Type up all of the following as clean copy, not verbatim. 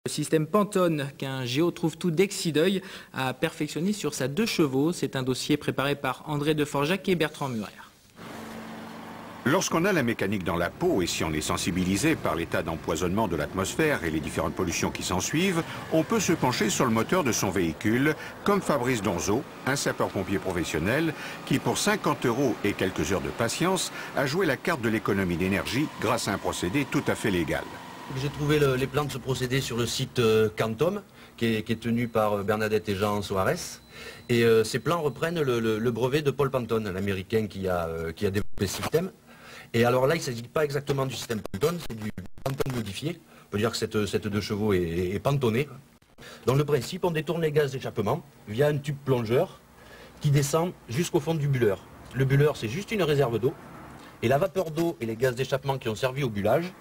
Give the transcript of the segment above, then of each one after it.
Le système Pantone, qu'un géo trouve tout d'Exideuil, a perfectionné sur sa 2 chevaux. C'est un dossier préparé par André Deforjac et Bertrand Murer. Lorsqu'on a la mécanique dans la peau et si on est sensibilisé par l'état d'empoisonnement de l'atmosphère et les différentes pollutions qui s'ensuivent, on peut se pencher sur le moteur de son véhicule, comme Fabrice Donzo, un sapeur-pompier professionnel, qui pour 50 € et quelques heures de patience, a joué la carte de l'économie d'énergie grâce à un procédé tout à fait légal. J'ai trouvé les plans de ce procédé sur le site Quantum, qui est tenu par Bernadette et Jean Soares. Et ces plans reprennent le brevet de Paul Pantone, l'américain qui a développé ce système. Et alors là, il ne s'agit pas exactement du système Pantone, c'est du Pantone modifié. On peut dire que cette 2 chevaux est pantonnée. Dans le principe, on détourne les gaz d'échappement via un tube plongeur qui descend jusqu'au fond du bulleur. Le bulleur, c'est juste une réserve d'eau. Et la vapeur d'eau et les gaz d'échappement qui ont servi au bullage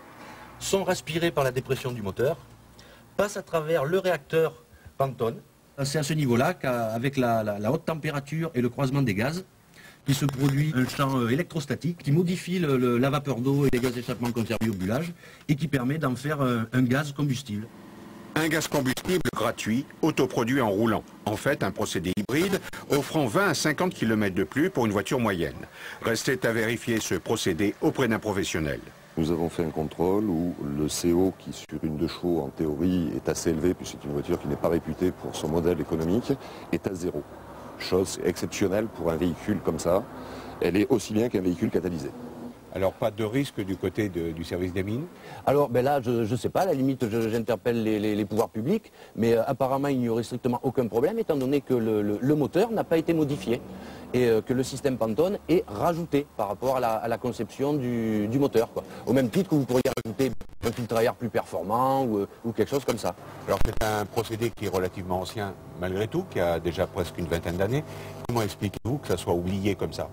sont respirés par la dépression du moteur, passent à travers le réacteur Pantone. C'est à ce niveau-là qu'avec la haute température et le croisement des gaz, il se produit un champ électrostatique qui modifie la vapeur d'eau et les gaz d'échappement qui ont servi au bullage et qui permet d'en faire un gaz combustible. Un gaz combustible gratuit, autoproduit en roulant. En fait, un procédé hybride offrant 20 à 50 km de plus pour une voiture moyenne. Restait à vérifier ce procédé auprès d'un professionnel. Nous avons fait un contrôle où le CO qui sur une 2 chevaux en théorie est assez élevé puisque c'est une voiture qui n'est pas réputée pour son modèle économique, est à 0. Chose exceptionnelle pour un véhicule comme ça. Elle est aussi bien qu'un véhicule catalysé. Alors pas de risque du côté du service des mines? Alors là, je ne sais pas, à la limite j'interpelle les pouvoirs publics, mais apparemment il n'y aurait strictement aucun problème étant donné que le moteur n'a pas été modifié et que le système Pantone est rajouté par rapport à la conception du moteur, quoi. Au même titre que vous pourriez rajouter un filtre à air plus performant ou quelque chose comme ça. Alors c'est un procédé qui est relativement ancien malgré tout, qui a déjà presque une vingtaine d'années. Comment expliquez-vous que ça soit oublié comme ça?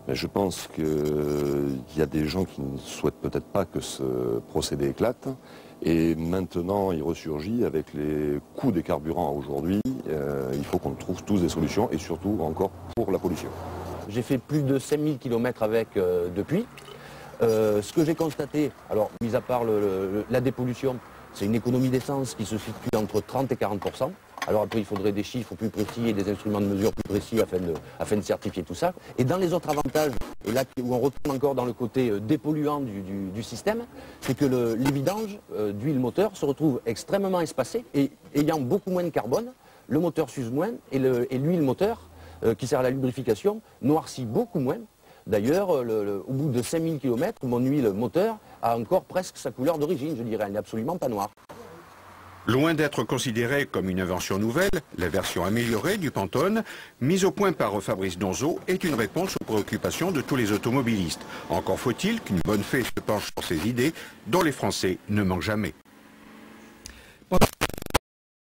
Mais je pense qu'il y a des gens qui ne souhaitent peut-être pas que ce procédé éclate. Et maintenant, il ressurgit avec les coûts des carburants aujourd'hui. Il faut qu'on trouve tous des solutions et surtout encore pour la pollution. J'ai fait plus de 5000 km avec depuis. Ce que j'ai constaté, alors mis à part la dépollution, c'est une économie d'essence qui se situe entre 30 et 40%. Alors après, il faudrait des chiffres plus précis et des instruments de mesure plus précis afin de certifier tout ça. Et dans les autres avantages, et là où on retourne encore dans le côté dépolluant du système, c'est que les vidanges d'huile moteur se retrouvent extrêmement espacées et ayant beaucoup moins de carbone, le moteur s'use moins et l'huile moteur, qui sert à la lubrification, noircit beaucoup moins. D'ailleurs, au bout de 5000 km, mon huile moteur a encore presque sa couleur d'origine, je dirais, elle n'est absolument pas noire. Loin d'être considérée comme une invention nouvelle, la version améliorée du Pantone, mise au point par Fabrice Donzo, est une réponse aux préoccupations de tous les automobilistes. Encore faut-il qu'une bonne fée se penche sur ces idées dont les Français ne manquent jamais.